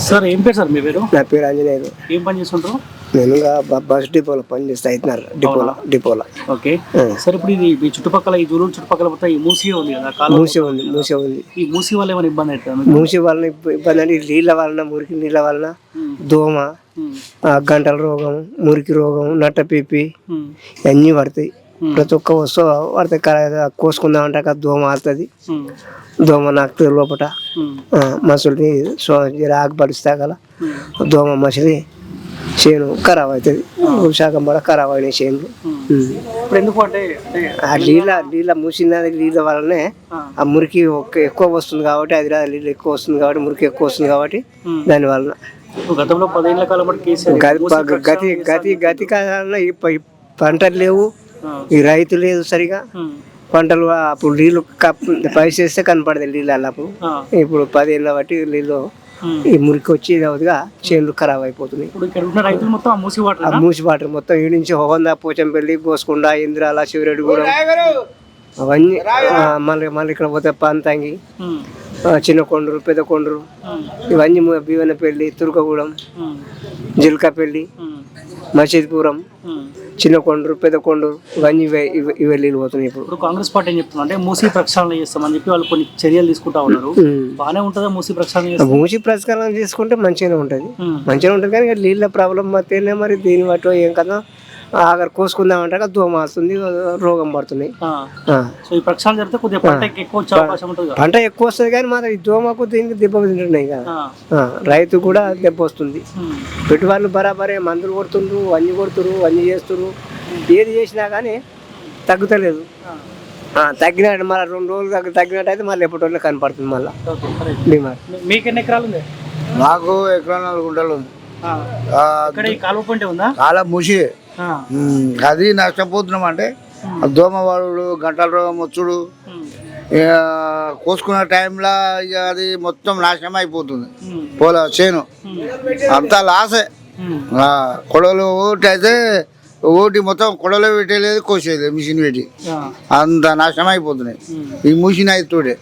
Sir ఏం పేరు sir మీ పేరు? నా పేరు ఆంజనేయులు. ఏం పని చేస్తుంటారు? నేను బస్ డిపోలో పని చేస్తా అవుతున్నారు డిపోలో. ఓకే సార్, ఇప్పుడు ఇది మీ చుట్టుపక్కల ఈ జూలూరు చుట్టుపక్కల మొత్తం ఈ మూసి ఉంది కదా, మూసి ఉంది. ఈ మూసి వల్ల ఏమైనా ఇబ్బంది అవుతుంది? మూసి వలన ఇబ్బంది అంటే నీళ్ళ వలన, మురికి నీళ్ళ వలన దోమ, గంటల రోగం, మురికి రోగం, నట్టపీపి అన్నీ పడతాయి. ప్రతి ఒక్క వస్తువు పడితే కోసుకుందామంటే అక్కడ దోమ ఆడుతుంది. దోమ నాకుతుంది లోపల మనుషుల్ని ఆకుపడిస్తే గల దోమ మసిలి చేను ఖరాబ్ అవుతుంది. శాఖం కూడా ఖరాబ్ అయినాయి చేనులు. ఇప్పుడు ఎందుకు అంటే ఆ నీళ్ళ మూసిన నీళ్ళ వల్లనే ఆ మురికి ఎక్కువ వస్తుంది కాబట్టి, అది నీళ్ళు ఎక్కువ వస్తుంది కాబట్టి, మురికి ఎక్కువ వస్తుంది కాబట్టి దాని వలన గతంలో 10 ఏళ్ల కాలం గతి కాలంలో ఈ పంటలు లేవు, ఈ రైతు లేదు సరిగా. పంటలు అప్పుడు నీళ్ళు పైసేస్తే కనపడదు నీళ్ళు అప్పుడు. ఇప్పుడు 10 ఏళ్ళ బట్టి నీళ్ళు ఈ మురికి వచ్చి చేనులు ఖరాబ్ అయిపోతున్నాయి. మూసి వాటర్ మొత్తం ఈ నుంచి హోందా, పోచంపల్లి, గోసుకొండ, ఇంద్రాల, శివరెడ్డిగూడెం అవన్నీ మళ్ళీ ఇక్కడ పోతే పంతంగి, చిన్న కొండరు, పెద్ద కొండరు, ఇవన్నీ భీవనపల్లి, తుర్కగూడెం, జిల్కపల్లి, మసీద్పురం, చిన్న కొండరు, పెద్ద కొండరు, ఇవన్నీ ఇవి నీళ్ళు పోతున్నాయి. ఇప్పుడు కాంగ్రెస్ పార్టీ ఏం చెప్తున్నా అంటే మూసి ప్రక్షాళన చేస్తామని చెప్పి వాళ్ళు కొన్ని చర్యలు తీసుకుంటా ఉన్నారు. బాగానే ఉంటుందా మూసి ప్రక్షాళన? మూసి ప్రక్షాళన చేసుకుంటే మంచిగానే ఉంటుంది కానీ నీళ్ళ ప్రాబ్లం మధ్యనే మరి దీని బట్టి ఏం కదా ఆఖరి కోసుకుందామంటే దోమ వస్తుంది, రోగం పడుతున్నాయి. పంట ఎక్కువ వస్తుంది కానీ మరి దోమకు దీనికి దెబ్బ తింటున్నాయి కదా, రైతు కూడా దెబ్బ వస్తుంది. పెట్టుబడులు బరాబరే మందులు కొడుతుండ్రు, అన్ని చేస్తున్నారు. ఏది చేసినా కానీ తగ్గుతలేదు. తగ్గినట్టు మళ్ళీ 2 రోజులు తగ్గినట్టు అయితే మళ్ళీ ఎప్పటి వల్ల కనపడుతుంది మళ్ళీ డిమాండ్. మీకు ఎన్ని ఎకరాలు ఉంది? నాకు 4 గుంటలు ఉంది. కాలువ మూసి అది నష్టపోతున్నాం అంటే దోమవాడు, గంటల రోగం వచ్చుడు, కోసుకున్న టైంలో ఇక అది మొత్తం నాశనం అయిపోతుంది. చేను అంతా లాసే. కొడవలు ఓటి అయితే ఓటి మొత్తం కొడవలో పెట్టలేదు, కోసేది మిషన్ పెట్టి అంత నాశనం అయిపోతున్నాయి ఈ మూసిన అయితోడే.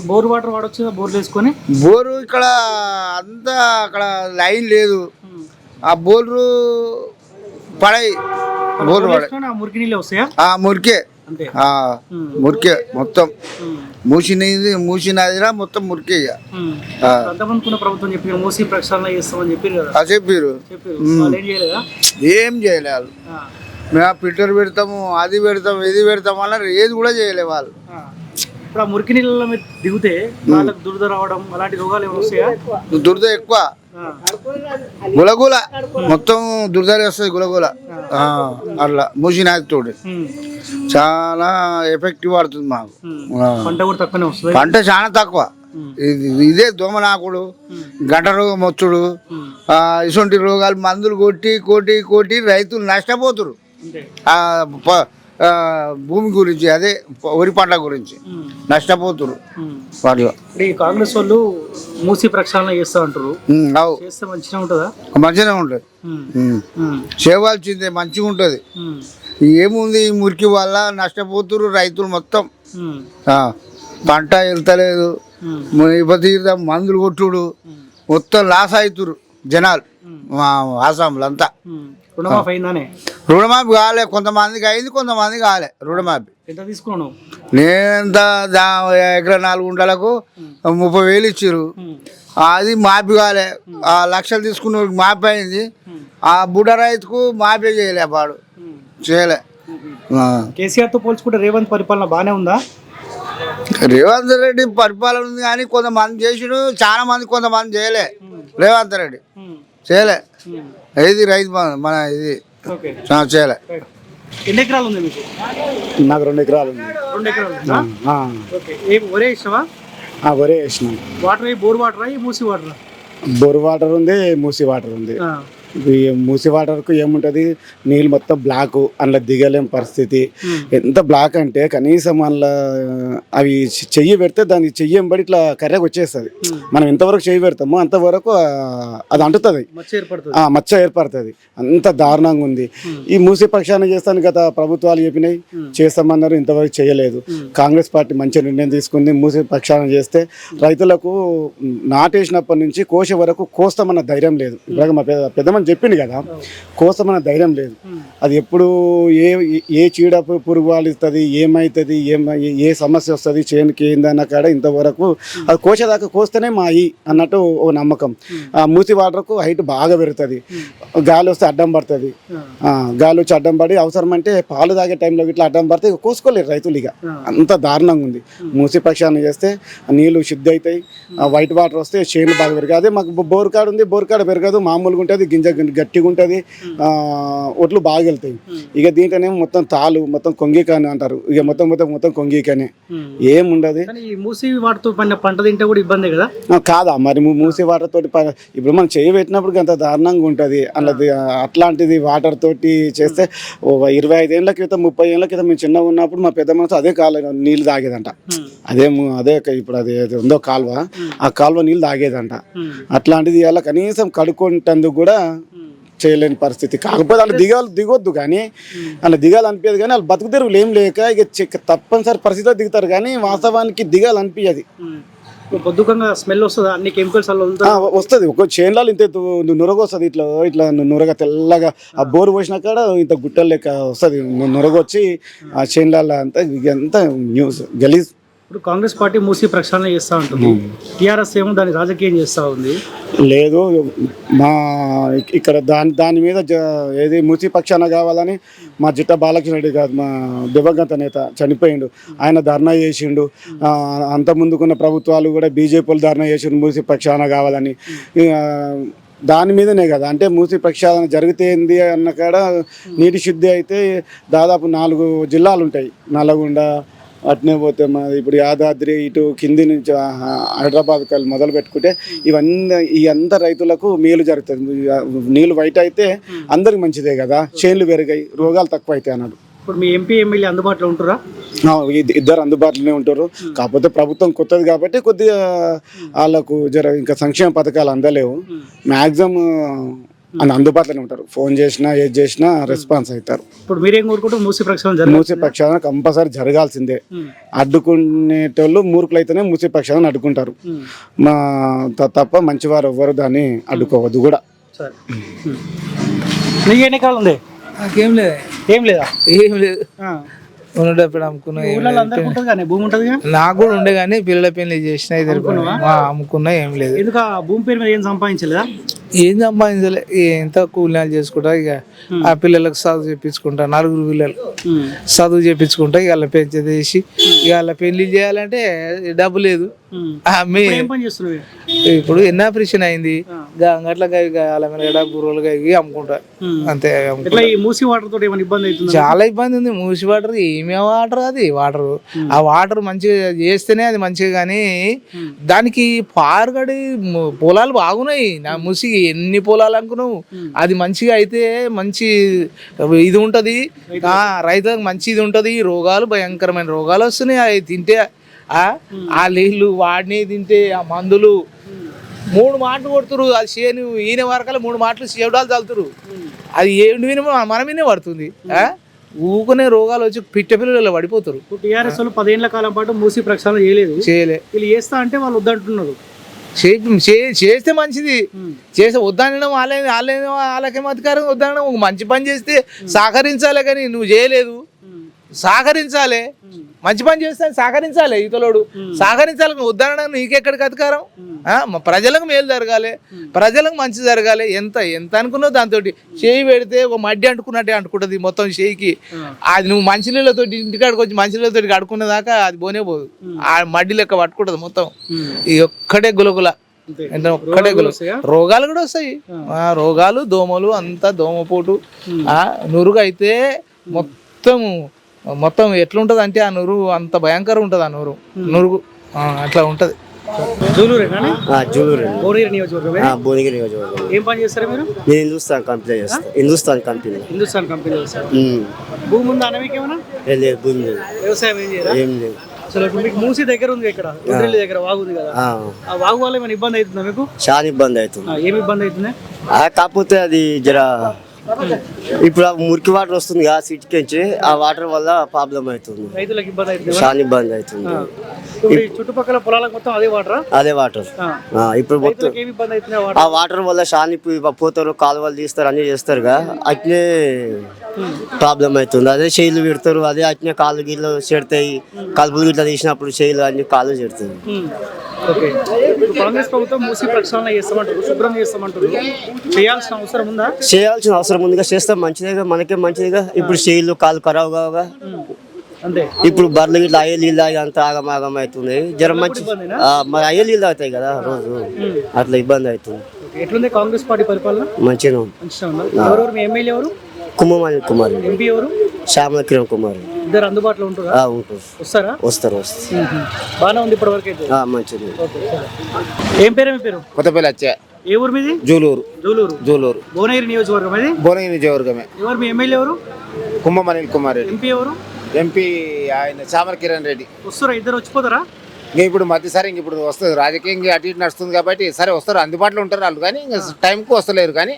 బోర్ వాటర్ వాడొచ్చు, బోర్లు వేసుకొని. బోరు ఇక్కడ అంతా అక్కడ లైన్ లేదు, ఆ బోర్లు పడాయి. బోర్లు పడాయి, మురికి నీళ్ళు వస్తాయా? మురికే మొత్తం మూసినదిరా మొత్తం మురికే. ప్రభుత్వం చెప్పి మూసి ప్రక్షాళన చేస్తామని చెప్పారు. ఏం చేయలే వాళ్ళు. మేము ఫిల్టర్ పెడతాము, అది పెడతాము, ఇది పెడతాము అన్నారు, ఏది కూడా చేయలే వాళ్ళు. ఇప్పుడు ఆ మురికి నీళ్ళ మీద దిగితే వాళ్ళకి దురద రావడం అలాంటి రోగాలు ఏమైనా వస్తాయా? దురద ఎక్కువ, గులగుల మొత్తం దురద వస్తుంది, గులగుల. అట్లా మూసినతోటి చాలా ఎఫెక్టివ్ పడుతుంది మాకు. పంట చాలా తక్కువ. ఇదే దోమనాకుడు, గంట రోగం వచ్చుడు, ఇటువంటి రోగాలు మందులు కొట్టి రైతులు నష్టపోతురు. భూమి గురించి, అదే వరి పంట గురించి నష్టపోతురు వాళ్ళు. కాంగ్రెస్ వాళ్ళు మూసి ప్రక్షాళన చేస్తా అంటారు, మంచిగా ఉంటుంది. చేయవలసిందే, మంచిగా ఉంటుంది. ఏముంది ఈ మురికి వల్ల నష్టపోతురు రైతులు మొత్తం. పంట వెళ్తలేదు, మందులు కొట్టుడు మొత్తం లాస్ అవుతురు జనాలు ఆసాంలో అంతా. రుణమాఫీ కాలే, కొంతమందికి అయింది, కొంతమందికి కాలే రుణమాఫీ. ఎంత తీసుకున్నాను నేనెంత ఎకరా 4 గుంటలకు 30,000 ఇచ్చారు, అది మాఫీ కాలే. 1 లక్షలు తీసుకున్న మాఫీ అయింది, ఆ బుడ్డ రైతుకు మాఫీ చేయలే, వాడు చేయలే. కేసీఆర్ తో పోల్చుకుంటే రేవంత్ పరిపాలన బాగానే ఉందా? రేవంత్ రెడ్డి పరిపాలన ఉంది కానీ కొంతమంది చేసిడు, చాలా మంది కొంతమంది చేయలే. రేవంత్ రెడ్డి చేయలే. ఇది రైతు మన ఇది చేయలే. ఎన్ని ఎకరాలు ఉంది మీకు? నాకు 2 ఎకరాలు ఉంది. 2 ఎకరాలు ఒరే ఇష్టమా? ఒరే ఇష్టం. వాటర్ బోర్ వాటర్, మూసి వాటర్? బోర్ వాటర్ ఉంది, మూసి వాటర్ ఉంది. ఈ మూసి వాటర్కు ఏముంటుంది, నీళ్ళు మొత్తం బ్లాక్, అందులో దిగలేం పరిస్థితి. ఎంత బ్లాక్ అంటే కనీసం అందులో అవి చెయ్యి పెడితే దాన్ని చెయ్యి ఎంబడి ఇట్లా కర్రెగా వచ్చేస్తుంది. మనం ఎంతవరకు చెయ్యి పెడతామో అంతవరకు అది అంటుతుంది, మచ్చ ఏర్పడుతుంది. అంత దారుణంగా ఉంది. ఈ మూసి పక్షాన చేస్తాను గత ప్రభుత్వాలు చెప్పినాయి, చేస్తామన్నారు, ఇంతవరకు చేయలేదు. కాంగ్రెస్ పార్టీ మంచి నిర్ణయం తీసుకుంది. మూసి పక్షాన చేస్తే రైతులకు నాటేసినప్పటి నుంచి కోసే వరకు కోస్తామన్న ధైర్యం లేదు. ఇలాగ మా పెద్దమని చెప్పింది కదా, కోసమన్న ధైర్యం లేదు. అది ఎప్పుడు ఏ చీడ పురుగు వాలిస్తుంది, ఏమవుతుంది, ఏ సమస్య వస్తుంది చేనుకి ఏందన్న కాడ ఇంతవరకు అది కోసేదాకా కోస్తేనే మాయి అన్నట్టు ఓ నమ్మకం. మూసి వాటర్కు హైట్ బాగా పెరుగుతుంది, గాలి వస్తే అడ్డం పడుతుంది. గాలి వచ్చి అడ్డం పడి అవసరం అంటే పాలు తాగే టైంలో ఇట్లా అడ్డం పడితే ఇక కోసుకోలేరు రైతులు. ఇక అంత దారుణంగా ఉంది. మూసి పక్షాన్ని చేస్తే నీళ్ళు శుద్ధి అవుతాయి, వైట్ వాటర్ వస్తే చేనులు బాగా పెరిగాయి. అదే మాకు బోర్ కాడ ఉంది, బోర్ కాడ పెరగదు, మామూలుగా ఉంటుంది, గింజ గట్టిగా ఉంటుంది, ఒట్లు బాగా వెళ్తాయి. ఇక దీంట్లోనేమో మొత్తం తాలు మొత్తం కొంగికాని అంటారు. ఇక మొత్తం కొంగికానే, ఏముండదు. మూసి వాటర్తో పంట తింటే కూడా ఇబ్బంది కదా. కాదా మరి, మూసి వాటర్ తోటి ఇప్పుడు మనం చేయి పెట్టినప్పుడు అంత దారుణంగా ఉంటుంది అన్నది. అట్లాంటిది వాటర్ తోటి చేస్తే 25 ఏళ్ళ క్రితం 30 ఏళ్ళ క్రితం మేము చిన్నగా ఉన్నప్పుడు మా పెద్ద మనసు అదే కాలువ నీళ్ళు తాగేదంట. అదే ఇప్పుడు అది ఉందో కాలువ, ఆ కాలువ నీళ్ళు తాగేదంట. అట్లాంటిది ఇలా కనీసం కడుక్కుంటందుకు కూడా చేయలేని పరిస్థితి. కాకపోతే అలా దిగొద్దు కానీ, అలా దిగాలనిపించదు కానీ వాళ్ళు బతుకు తెరువులు ఏం లేక ఇక తప్పనిసరి పరిస్థితిలో దిగుతారు కానీ వాస్తవానికి దిగాలనిపించదు. బొద్దుకంగా స్మెల్ వస్తుందా, అన్ని కెమికల్స్ వస్తుంది. ఒక చేన్లాలు ఇంత నురగ వస్తుంది, ఇట్లా నురగ తెల్లగా. ఆ బోరు పోసిన కాడ ఇంత గుట్టలు లెక్క వస్తుంది నురగ వచ్చి ఆ చేన్లాల అంతా. ఇదంతా న్యూస్ గలీజ్. ఇప్పుడు కాంగ్రెస్ పార్టీ మూసి ప్రక్షాళన చేస్తూ ఉంటుంది, టీఆర్ఎస్ ఏమో దాన్ని రాజకీయం చేస్తూ ఉంది. లేదు, మా ఇక్కడ దాని మీద ఏది మూసి పక్షాన కావాలని మా జిట్ట బాలకృష్ణ రెడ్డి కాదు, మా దివంగత నేత చనిపోయిండు, ఆయన ధర్నా చేసిండు. అంత ముందుకున్న ప్రభుత్వాలు కూడా బీజేపీలు ధర్నా చేసిండు మూసి పక్షాన కావాలని. దాని మీదనే కదా, అంటే మూసి ప్రక్షాళన జరిగితేంది అన్న కాడ నీటి శుద్ధి అయితే దాదాపు 4 జిల్లాలు ఉంటాయి. నల్లగొండ, అట్నే పోతే మాది ఇప్పుడు యాదాద్రి, ఇటు కింది నుంచి హైదరాబాద్ కల్ మొదలు పెట్టుకుంటే ఈ అంత రైతులకు మేలు జరుగుతుంది. నీళ్ళు వైట్ అయితే అందరికి మంచిదే కదా, చేన్లు పెరిగాయి, రోగాలు తక్కువ అవుతాయి అన్నాడు. ఇప్పుడు మీ ఎంపీ ఎమ్మెల్యే అందుబాటులో ఉంటారా? ఇద్దరు అందుబాటులోనే ఉంటారు. కాకపోతే ప్రభుత్వం కొత్తది కాబట్టి కొద్దిగా వాళ్ళకు ఇంకా సంక్షేమ పథకాలు అందలేవు. మ్యాక్సిమం అందుబాటులోనే ఉంటారు. ఫోన్ చేసినా ఏది చేసినా రెస్పాన్స్ అవుతారు. ఇప్పుడు మీరేం కోరుకుంటారు? మూసి ప్రక్షాళన కంపల్సరీ జరగాల్సిందే. అడ్డుకునేటోళ్ళు మూర్ఖులు అయితేనే మూసి ప్రక్షాళన అడ్డుకుంటారు. మా తప్ప మంచివారు ఎవ్వరు దాన్ని అడ్డుకోవద్దు కూడా. సరే, నీకు ఎన్ని ఎకరాలు ఉంది? నాకేం లేదు. ఏం లేదా? ఏం లేదు. ఉన్నప్పుడు అమ్ముకున్నా. భూమి ఉంటుంది, నాకు కూడా ఉండే కానీ పిల్లల పెళ్లి చేసిన అమ్ముకున్నా. ఏం లేదు. ఎందుకు భూమి పేరు మీద ఏం సంపాదించలేదా? ఏం సంపాదించలే, ఎంత కూలినాలు చేసుకుంటా. ఇక ఆ పిల్లలకు చదువు చెప్పించుకుంటా, 4 పిల్లలు చదువు చెప్పించుకుంటా. ఇక వాళ్ళ పెంచేసి ఇక వాళ్ళ పెళ్లి చేయాలంటే డబ్బు లేదు. ఇప్పుడు ఎన్ని ఆపరేషన్ అయింది, గట్ల గడ బుర్రలుగా అమ్ముకుంటా అంతే. మూసి వాటర్ తోటి ఏమైనా ఇబ్బంది అవుతుంది? చాలా ఇబ్బంది ఉంది. మూసి వాటర్ ఏమే వాటర్, అది వాటర్, ఆ వాటర్ మంచిగా చేస్తేనే అది మంచిగా. కానీ దానికి పారుగడి పొలాలు బాగున్నాయి. నా మూసి ఎన్ని పొలాలు అనుకున్నావు, అది మంచిగా అయితే మంచి ఇది ఉంటది, రైతులకు మంచి ఇది ఉంటది. రోగాలు, భయంకరమైన రోగాలు వస్తున్నాయి అవి తింటే. ఆ నీళ్ళు వాడిని తింటే, ఆ మందులు 3 మాటలు కొడుతురు. అది చేను ఈయన వరకల్లా 3 మాటలు సేవడాలు చల్లుతురు. అది ఏడు మన మీదే పడుతుంది. ఊకునే రోగాలు వచ్చి పిట్ట పిల్లలు పడిపోతారు. టీఆర్ఎస్ వాళ్ళు 10 ఏళ్ల కాలం పాటు మూసి ప్రక్షాళన చేయలేదు. వీళ్ళు చేస్తా అంటే వాళ్ళు వద్దంటున్నారు. చేస్తే మంచిది, చేస్తే వద్దనడం వాళ్ళకేం అధికారం. వద్దనడం ఒక మంచి పని చేస్తే సహకరించాలి. కానీ నువ్వు చేయలేదు, సహకరించాలి. మంచి పని చేస్తే సహకరించాలి. ఇతరుడు సహకరించాలి. వద్దనడం నీకెక్కడికి అధికారం? ప్రజలకు మేలు జరగాలి, ప్రజలకు మంచి జరగాలి. ఎంత అనుకున్నావు దాంతో చేయి పెడితే ఒక మడ్డి అంటుకున్నట్టే అంటుకుంటుంది మొత్తం చేయికి. అది నువ్వు మంచినీళ్ళతో ఇంటికాడికి వచ్చి మంచినీళ్ళతో కడుక్కునే దాకా అది పోనే పోదు. ఆ మడ్డి లెక్క పట్టుకుంటుంది మొత్తం. ఈ ఒక్కటే గులగుల, ఒక్కటే గుల. రోగాలు కూడా వస్తాయి. రోగాలు, దోమలు, అంతా దోమపోటు, నురుగు అయితే మొత్తం ఎట్లుంటది అంటే ఆ నురుగు అంత భయంకరం ఉంటది. ఆ నురుగు అట్లా ఉంటది. జూలూరేనా జూలూరు భువనగిరి నియోజకవర్గమే భువనగిరి నియోజకవర్గం. ఏం పని చేస్తారు మీరు? నేను హిందుస్థాన్ కంపెనీ చేస్తాను. హిందుస్థాన్ కంపెనీ హిందుస్థాన్ కంపెనీ చేస్తారు. భూమి ఉందా అన్న మీకు ఏమన్నా? లేదు, భూమి లేదు, వ్యవసాయం ఏం చేయరా? ఏం లేదు. అసలు ఇప్పుడు మీకు మూసి దగ్గర ఉంది, ఇక్కడ గుండ్రెల్లి దగ్గర వాగు ఉంది కదా, ఆ వాగు వల్ల ఏమైనా ఇబ్బంది అవుతుందా మీకు? చాలా ఇబ్బంది అవుతుంది. ఏమి ఇబ్బంది అవుతుంది? కాకపోతే అది జర ఇప్పుడు ఆ మురికి వాటర్ వస్తుంది కదా సిటీకి నుంచి, ఆ వాటర్ వల్ల ప్రాబ్లం అవుతుంది, రైతులకు ఇబ్బంది అవుతుంది. చాలా ఇబ్బంది అవుతుంది. ఇప్పుడు ఈ చుట్టుపక్కల పొలాలకు మొత్తం అదే వాటరా? అదే వాటర్. ఇప్పుడు మొత్తం రైతులకు ఏమి ఇబ్బంది అవుతుంది ఆ ఆ వాటర్? వాటర్ వల్ల చాలా పోతారు, కాలువలు తీస్తారు, అన్ని చేస్తారుగా, అట్నే ప్రాబ్లం అవుతుంది. అదే చేయిలు పెడతారు, అదే అట్నే కాళ్ళు గిళ్ళు చెడతాయి, కలుపులు గిట్లా తీసినప్పుడు చేయిలు అన్ని కాళ్ళు చెడతాయి. ఓకే, ఇప్పుడు కాంగ్రెస్ ప్రభుత్వం మూసి ప్రక్షాళన చేస్తామంటారు, శుభ్రం చేస్తామంటారు, చేయాల్సిన అవసరం ఉందా? చేయాల్సిన అవసరం ఉందిగా, చేస్తాం మంచిదేగా, మనకే మంచిదిగా. ఇప్పుడు చేయిలు కాళ్ళు ఖరాబ్ కావుగా, అంతే. ఇప్పుడు బర్రెలు గిట్లా అయ్యే నీళ్ళు తాగి అంత ఆగమాగం అవుతుంది. జ్వరం మంచి మరి అయ్యే నీళ్ళు తాగుతాయి కదా రోజు, అట్లా ఇబ్బంది అవుతుంది. ఎట్లుంది కాంగ్రెస్ పార్టీ పరిపాలన? మంచిగా ఉంది. మంచిగా ఉందా? ఎవరెవరు మీ ఎమ్మెల్యే ఎవరు? కుమ్మమణి కుమార్, ఎంపీ ఎవరు? శ్యామల కిరణ్ కుమార్. ఇద్దరు అందుబాటులో ఉంటారా? ఉంటుంది. వస్తారా? వస్తారు. బాగానే ఉంది ఇప్పటి వరకు అయితే. మంచిది. ఏం పేరు మీ పేరు? కొత్తపల్లి వచ్చా. ఏ ఊరు మీది? జూలూరు. జూలూరు భువనగిరి నియోజకవర్గం ఇది. భువనగిరి నియోజకవర్గమే. ఎవరు మీ ఎమ్మెల్యే ఎవరు? కుమ్మమణి కుమార్ రెడ్డి. ఎంపీ ఎవరు? ఎంపీ ఆయన చామల కిరణ్ రెడ్డి. వస్తారా? ఇద్దరు వచ్చిపోతారా? ఇంకా ఇప్పుడు మధ్యసారి ఇంక ఇప్పుడు వస్తుంది, రాజకీయం అటు ఇటు నడుస్తుంది కాబట్టి సరే వస్తారు, అందుబాటులో ఉంటారు వాళ్ళు, కానీ ఇంకా టైంకు వస్తలేరు. కానీ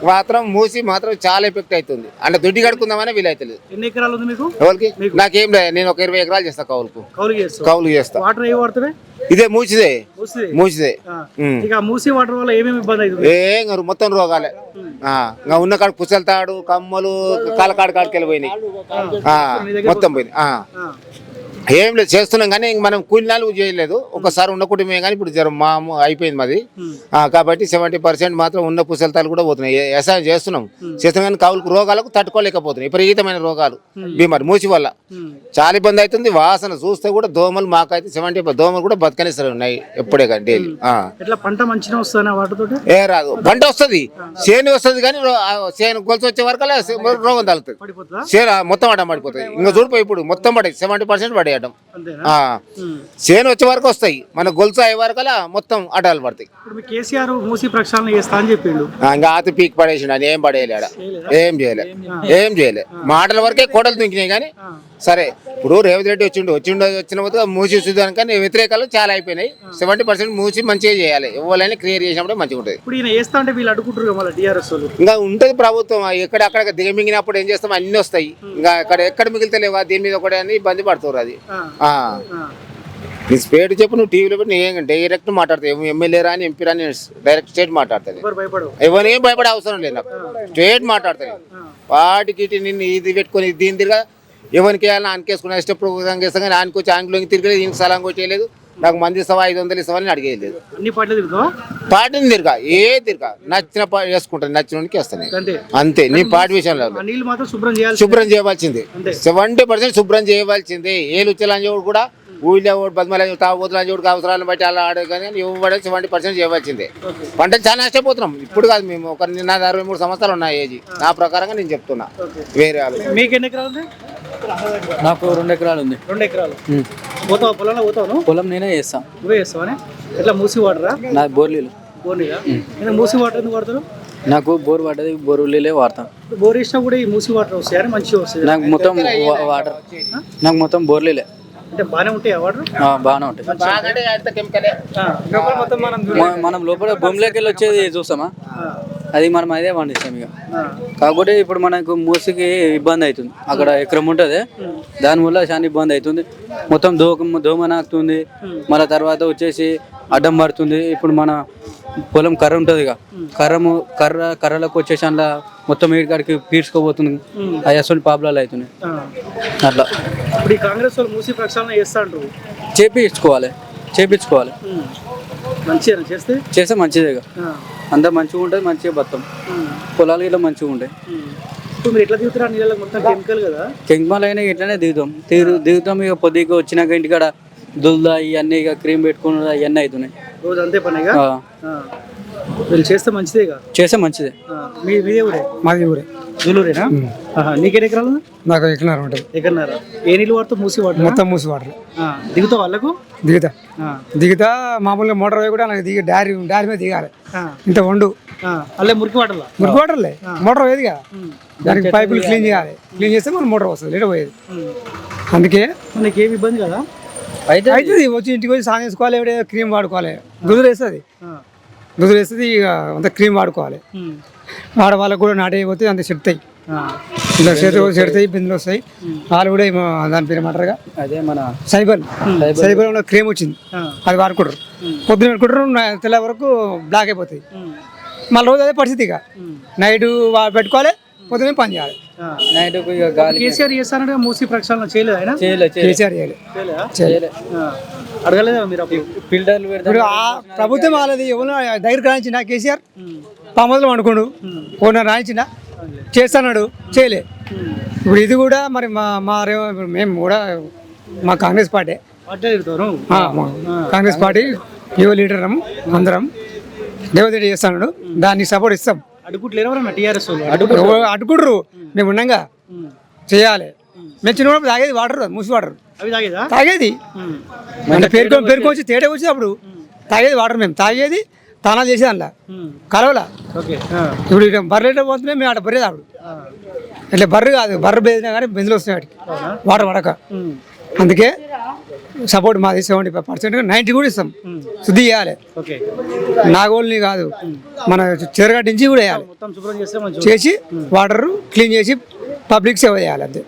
మాత్రం మూసి మాత్రం చాలా ఎఫెక్ట్ అవుతుంది, అంటే దుడ్డి కడుక్కుందామని వీలైతలేదు. ఎన్ని ఎకరాలు ఉంది మీకు? ఎవరికి? నాకేం లేదు, నేను ఒక 20 ఎకరాలు చేస్తా కౌలుకు. కౌలు చేస్తా. వాటర్ ఏ వాడుతుంది? ఇదే మూసిదే. ఇక మూసి వాటర్ వల్ల ఏమేమి ఇబ్బంది అవుతుంది? ఏం మొత్తం రోగాలే. ఇంకా ఉన్న కాడ పుచ్చలతాడు, కమ్మలు, కాడికి వెళ్ళిపోయినాయి, మొత్తం పోయింది. ఏం లేదు, చేస్తున్నాం కానీ మనం కూలినాలు చేయలేదు. ఒకసారి ఉన్న కుటుంబమే కానీ ఇప్పుడు జర అయిపోయింది మాది, కాబట్టి 70% మాత్రం ఉన్న పుసలతాలు కూడా పోతున్నాయి. వ్యవసాయం చేస్తున్నాం కానీ కౌలుకు రోగాలకు తట్టుకోలేకపోతున్నాయి, విపరీతమైన రోగాలు, బీమారి మూసి వల్ల చాలా ఇబ్బంది అవుతుంది. వాసన చూస్తే కూడా దోమలు, మాకైతే 70 దోమలు కూడా బతకనిస్తారు ఉన్నాయి ఎప్పుడే కానీ డైలీ. పంట మంచిగా వస్తుందా వాటితో? ఏ రాదు, పంట వస్తుంది, చేను వస్తుంది కానీ చేను గొలుసు వచ్చే వరకు రోగం తగులుతుంది, చేను మొత్తం అడ్డం పడిపోతుంది. ఇంకా చూడిపోయి ఇప్పుడు మొత్తం పడే 70% పడే చేను వచ్చే వరకు వస్తాయి, మన గొలుసు అయ్యే వరకు మొత్తం అడ్డాలు పడతాయి. కేసీఆర్ మూసి ప్రక్షాళన చేస్తా అని చెప్పిండు, ఇంకా ఆతి పీక్ పడేసిండు, అని ఏం పడేయలేడ, ఏం చేయలే మాటల వరకే కోటలు దుంకినాయి. కానీ సరే, ఇప్పుడు రేవంత్ రెడ్డి వచ్చిన మూసి చూద్దాం, వ్యతిరేకాలు చాలా అయిపోయినాయి. 70% మూసి మంచిగా చేయాలి, ఎవరైనా క్లియర్ చేసినప్పుడు మంచిగా ఉంటుంది. ఇప్పుడు ఈయన చేస్తా అంటే వీళ్ళు అడుగుంటారు టీఆర్ఎస్ ఇంకా ఉంటది ప్రభుత్వం, అక్కడ దిగమింగినప్పుడు ఏం చేస్తాం, అన్ని వస్తాయి. ఇంకా ఎక్కడ మిగిలితలేవా దీని మీద ఒకటి అని ఇబ్బంది పడుతున్నారు. అది నీ స్పేడ్ చెప్పు, నువ్వు టీవీలో పెట్టి నేను డైరెక్ట్ మాట్లాడతావు, ఎమ్మెల్యే రాని ఎంపీ రాని డైరెక్ట్ స్టేట్ మాట్లాడుతుంది. ఎవరేం భయపడే అవసరం లేదు, నాకు స్టేట్ మాట్లాడుతుంది. వాటికి నిన్ను ఇది పెట్టుకొని దీని తిరిగా ఎవరికి వేయాలని ఆనకేసుకున్నా, స్టెప్ చేస్తాం కానీ ఆనికి వచ్చి ఆంగ్లోకి తిరగలేదు, ఈయనకి సలాం కొట్టేయలేదు, నాకు మంది ఇస్తావా 500 ఇస్తావా అని అడిగేయలేదు. పార్టీని తిరగా నచ్చిన వేసుకుంటాను, నచ్చినోడికి వేస్తాను అంతే. నీ పార్టీ విషయంలో శుభ్రం చేయవలసిందే, 70% శుభ్రం చేయవలసిందే. ఏ లుచ్చలంజోడు కూడా ఊళ్ళో బద్మలంజోడు, తాగుబోతులంజోడికి అవసరాలను బట్టి అలా ఆడదు, కానీ ఇవ్వబడే 70% చేయవలసిందే. పంటలు చాలా నష్టపోతున్నాం. ఇప్పుడు కాదు, మేము ఒక 63 సంవత్సరాలు ఉన్నాయి ఏజ్, నా ప్రకారంగా నేను చెప్తున్నా. వేరే వాళ్ళు మీకు ఎన్ని ఎకరాలు ఉంది? నాకు 2 ఎకరాలు ఉంది. 2 ఎకరాలు పోతావు? పొలంలో పోతావు? పొలం నేనే చేస్తాను. నువ్వే చేస్తావా? ఎట్లా మూసి వాడరా? నాకు బోర్లీలు. మూసి వాటర్ ఎందుకు వాడతారు? నాకు బోర్ పడ్డది, బోర్లీలే వాడతాను. బోర్ వేసినా కూడా ఈ మూసి వాటర్ వస్తాయని మంచిగా వస్తాయి. నాకు మొత్తం బోర్లీలే. అంటే బాగానే ఉంటాయి వాటర్? బాగానే ఉంటాయి. మనం లోపల భూమిలోకి వెళ్ళి వచ్చేది చూస్తామా, అది మనం అదే పండిస్తాం ఇక. కాకపోతే ఇప్పుడు మనకు మూసికి ఇబ్బంది అవుతుంది, అక్కడ ఎకరం ఉంటుంది, దానివల్ల చాలా ఇబ్బంది అవుతుంది. మొత్తం దోమ నాకుతుంది, మళ్ళీ తర్వాత వచ్చేసి అడ్డం పడుతుంది. ఇప్పుడు మన పొలం కర్ర ఉంటుంది ఇక, కర్రలకు వచ్చేసి అందులో మొత్తం ఏడికాడికి పీడ్చుకోబోతుంది, అవి అసలు ప్రాబ్లాలు అవుతున్నాయి. అట్లా ఇప్పుడు ఈ కాంగ్రెస్ వాళ్ళు మూసి ప్రక్షాళన చేస్తా అంటారు, చేపించుకోవాలి. మంచిగా చేస్తే మంచిదే, అంతా మంచిగా ఉంటుంది, మంచిగా బతాం, పొలాలు ఇట్లా మంచిగా ఉంటాయి. ఇప్పుడు మీరు ఎట్లా దిగుతారా? నీళ్ళ మొత్తం కెమికల్ కదా, కెమికల్ అయినా ఇట్లానే దిగుతాం ఇక. పొద్దుగా వచ్చినాక ఇంటికాడ దుల్దా ఇవన్నీ ఇక క్రీమ్ పెట్టుకుని అవన్నీ అవుతున్నాయి రోజు, అంతే పని. వీళ్ళు చేస్తే మంచిదేగా. చేస్తే మంచిదే. మీదే ఊరే? మాది ఊరే. జూలూరేనా? నీకేం ఎకరాలు? నాకు ఎక్కడన్నారు ఉంటుంది. ఎకరన్నారా? ఏ నీళ్ళు వాడుతావు? మూసి వాడు మొత్తం మూసి వాటర్. దిగుతావు వాళ్ళకు? దిగుతా మామూలుగా మోటార్ పోయి కూడా నాకు దిగి డారీ మీద దిగాలి. ఇంత వండు అల్లే మురికి వాటర్లా? మురికి వాటర్లే, మోటార్ పోయేది కదా, దానికి పైపులు క్లీన్ చేయాలి. క్లీన్ చేస్తే మన మోటార్ వస్తుంది, లేట్ పోయేది. అందుకే నీకు ఏమి ఇబ్బంది కదా? అయితే అవుతుంది. వచ్చి ఇంటికి వచ్చి స్నానం చేసుకోవాలి, ఎవడో క్రీమ్ వాడుకోవాలి. దుదురు వేస్తుంది, దుదురు వేస్తుంది, ఇక అంత క్రీమ్ వాడుకోవాలి. ఆడవాళ్ళకు కూడా నాటైపోతే అంత చెప్తాయి, ఇలా చెడతాయి, బిందులు వస్తాయి. వాళ్ళు కూడా దాని పేరు ఏమంటారుగా, అదే మన సైబల్ ఉన్న క్రీమ్ వచ్చింది, అది వాడుకుంటారు. పొద్దున పెట్టుకుంటారు, తెల్ల వరకు బ్లాక్ అయిపోతాయి. మళ్ళీ రోజు అదే పరిస్థితి. ఇక నైట్ పెట్టుకోవాలి, పొద్దున పని చేయాలి. నైట్ ఇక గాలి. కేసీఆర్ చేస్తానంటే మూసి ప్రక్షాళన చేయలేదు ఆయన? కేసీఆర్ చేయాలి. అడగలేదా మీరు? ఫిల్టర్లు ఇప్పుడు ఆ ప్రభుత్వం వాళ్ళది ఎవరు దగ్గర రాయించిన కేసీఆర్ పామదులు అనుకోండు, ఓనర్ రాయించిన చేస్తున్నాడు, చేయలే. ఇప్పుడు ఇది కూడా మరి మేము కూడా మా కాంగ్రెస్ పార్టీ, కాంగ్రెస్ పార్టీ యువ లీడర్ అందరం రేవంత్ రెడ్డి చేస్తున్నాడు, దాన్ని సపోర్ట్ ఇస్తాం. అడుగుట్లేరు టీఆర్ఎస్ అడుగుడ్రు, మేము ఉన్నాగా చేయాలి. మేము చిన్నప్పుడు తాగేది వాటర్, మూసి వాటర్ అవి తాగేది. అంటే పేరుకొచ్చి తేడా వచ్చి అప్పుడు తాగేది వాటర్, మేము తాగేది, తానాలు చేసేది అందులో కలవలా. ఇప్పుడు ఇక బర్రె పోతుంటే మేము ఆడ బర్రెది అప్పుడు, ఇట్లా బర్రె కాదు, బర్రె బేదినా కానీ బెందులు వస్తున్నాయి వాటికి వాటర్ పడక. అందుకే సపోర్ట్ మాది 75%, 90 కూడా ఇస్తాం. శుద్ధి చేయాలి, నాగోల్ని కాదు, మన చెరగట్టించి కూడా వేయాలి. చేసి వాటర్ క్లీన్ చేసి పబ్లిక్ సేవ చేయాలి అంతే.